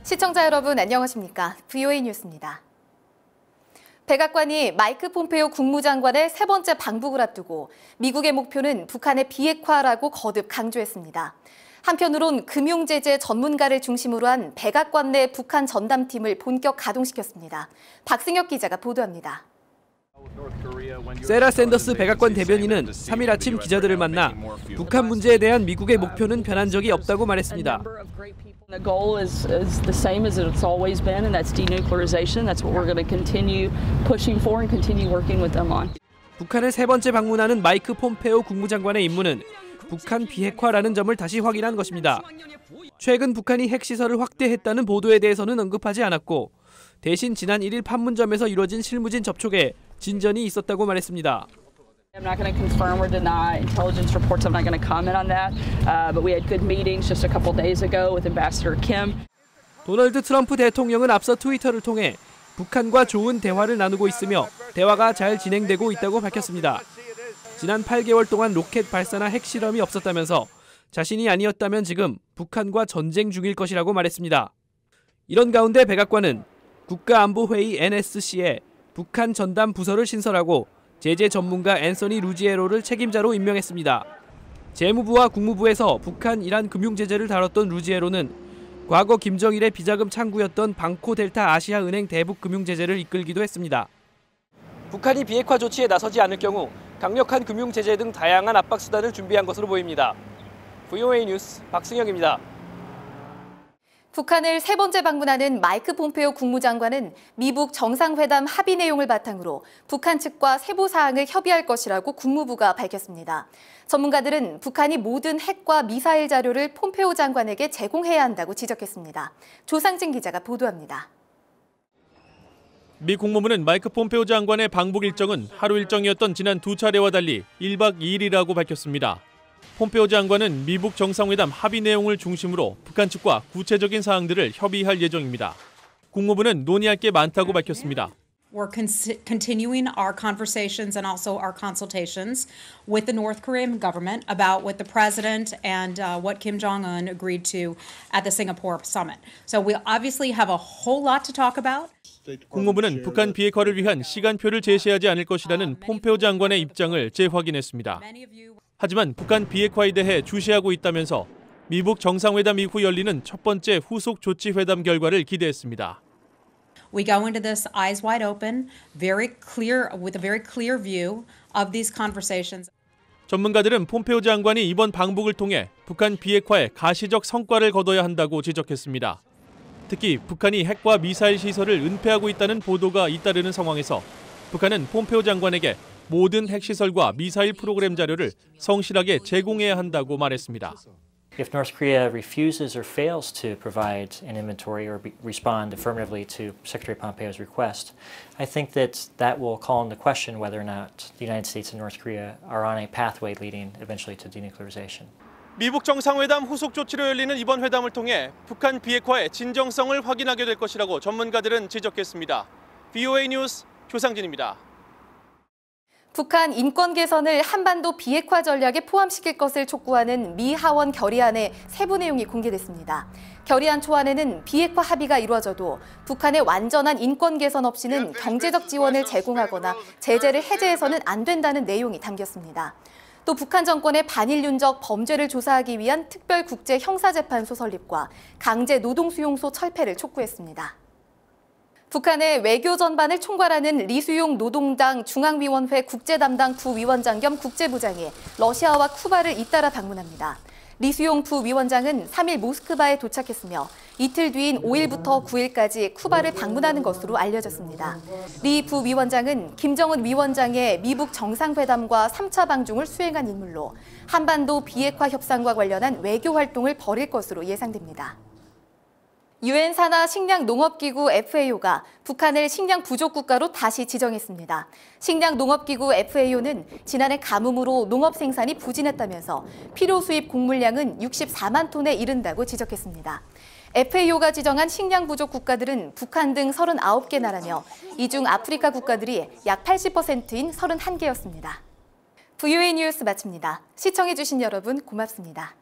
시청자 여러분 안녕하십니까? VOA 뉴스입니다. 백악관이 마이크 폼페이오 국무장관의 세 번째 방북을 앞두고 미국의 목표는 북한의 비핵화라고 거듭 강조했습니다. 한편으론 금융제재 전문가를 중심으로 한 백악관 내 북한 전담팀을 본격 가동시켰습니다. 박승혁 기자가 보도합니다. 세라 샌더스 백악관 대변인은 3일 아침 기자들을 만나 북한 문제에 대한 미국의 목표는 변한 적이 없다고 말했습니다. The goal is the same as it's always been, and that's denuclearization. That's what we're going to continue pushing for and continue working with them on. 북한을 세 번째 방문하는 마이크 폼페오 국무장관의 임무는 북한 비핵화라는 점을 다시 확인한 것입니다. 최근 북한이 핵시설을 확대했다는 보도에 대해서는 언급하지 않았고 대신 지난 1일 판문점에서 이루어진 실무진 접촉에 진전이 있었다고 말했습니다. I'm not going to confirm or deny intelligence reports. I'm not going to comment on that. But we had good meetings just a couple days ago with Ambassador Kim. 도널드 트럼프 대통령은 앞서 트위터를 통해 북한과 좋은 대화를 나누고 있으며 대화가 잘 진행되고 있다고 밝혔습니다. 지난 8개월 동안 로켓 발사나 핵실험이 없었다면서 자신이 아니었다면 지금 북한과 전쟁 중일 것이라고 말했습니다. 이런 가운데 백악관은 국가안보회의 NSC에 북한 전담 부서를 신설하고 제재 전문가 앤서니 루지에로를 책임자로 임명했습니다. 재무부와 국무부에서 북한 이란 금융제재를 다뤘던 루지에로는 과거 김정일의 비자금 창구였던 방코델타 아시아은행 대북 금융제재를 이끌기도 했습니다. 북한이 비핵화 조치에 나서지 않을 경우 강력한 금융제재 등 다양한 압박 수단을 준비한 것으로 보입니다. VOA 뉴스 박승혁입니다. 북한을 세 번째 방문하는 마이크 폼페이오 국무장관은 미북 정상회담 합의 내용을 바탕으로 북한 측과 세부 사항을 협의할 것이라고 국무부가 밝혔습니다. 전문가들은 북한이 모든 핵과 미사일 자료를 폼페이오 장관에게 제공해야 한다고 지적했습니다. 조상진 기자가 보도합니다. 미 국무부는 마이크 폼페이오 장관의 방북 일정은 하루 일정이었던 지난 두 차례와 달리 1박 2일이라고 밝혔습니다. 폼페이오 장관은 미북 정상회담 합의 내용을 중심으로 북한 측과 구체적인 사항들을 협의할 예정입니다. 국무부는 논의할 게 많다고 밝혔습니다. We're continuing our conversations and also our consultations with the North Korean government about what the president and what Kim Jong-un agreed to at the Singapore summit. So we obviously have a whole lot to talk about. 국무부는 북한 비핵화를 위한 시간표를 제시하지 않을 것이라는 폼페이오 장관의 입장을 재확인했습니다. 하지만 북한 비핵화에 대해 주시하고 있다면서 미북 정상회담 이후 열리는 첫 번째 후속 조치 회담 결과를 기대했습니다. We go into this eyes wide open, with a very clear view of these conversations. 전문가들은 폼페이오 장관이 이번 방북을 통해 북한 비핵화에 가시적 성과를 거둬야 한다고 지적했습니다. 특히 북한이 핵과 미사일 시설을 은폐하고 있다는 보도가 잇따르는 상황에서 북한은 폼페이오 장관에게 모든 핵시설과 미사일 프로그램 자료를 성실하게 제공해야 한다고 말했습니다. If North Korea refuses or fails to provide an inventory or respond affirmatively to Secretary Pompeo's request, I think that will call into question whether or not the United States and North Korea are on a pathway leading eventually to denuclearization. 미북 정상회담 후속 조치로 열리는 이번 회담을 통해 북한 비핵화의 진정성을 확인하게 될 것이라고 전문가들은 지적했습니다. VOA 뉴스 조상진입니다. 북한 인권 개선을 한반도 비핵화 전략에 포함시킬 것을 촉구하는 미 하원 결의안의 세부 내용이 공개됐습니다. 결의안 초안에는 비핵화 합의가 이루어져도 북한의 완전한 인권 개선 없이는 경제적 지원을 제공하거나 제재를 해제해서는 안 된다는 내용이 담겼습니다. 또 북한 정권의 반인륜적 범죄를 조사하기 위한 특별국제형사재판소 설립과 강제 노동수용소 철폐를 촉구했습니다. 북한의 외교 전반을 총괄하는 리수용 노동당 중앙위원회 국제담당 부위원장 겸 국제부장이 러시아와 쿠바를 잇따라 방문합니다. 리수용 부위원장은 3일 모스크바에 도착했으며 이틀 뒤인 5일부터 9일까지 쿠바를 방문하는 것으로 알려졌습니다. 리 부위원장은 김정은 위원장의 미북 정상회담과 3차 방중을 수행한 인물로 한반도 비핵화 협상과 관련한 외교 활동을 벌일 것으로 예상됩니다. 유엔 산하 식량농업기구 FAO가 북한을 식량 부족 국가로 다시 지정했습니다. 식량농업기구 FAO는 지난해 가뭄으로 농업 생산이 부진했다면서 필요 수입 곡물량은 64만 톤에 이른다고 지적했습니다. FAO가 지정한 식량 부족 국가들은 북한 등 39개 나라며 이 중 아프리카 국가들이 약 80%인 31개였습니다. VOA 뉴스 마칩니다. 시청해주신 여러분 고맙습니다.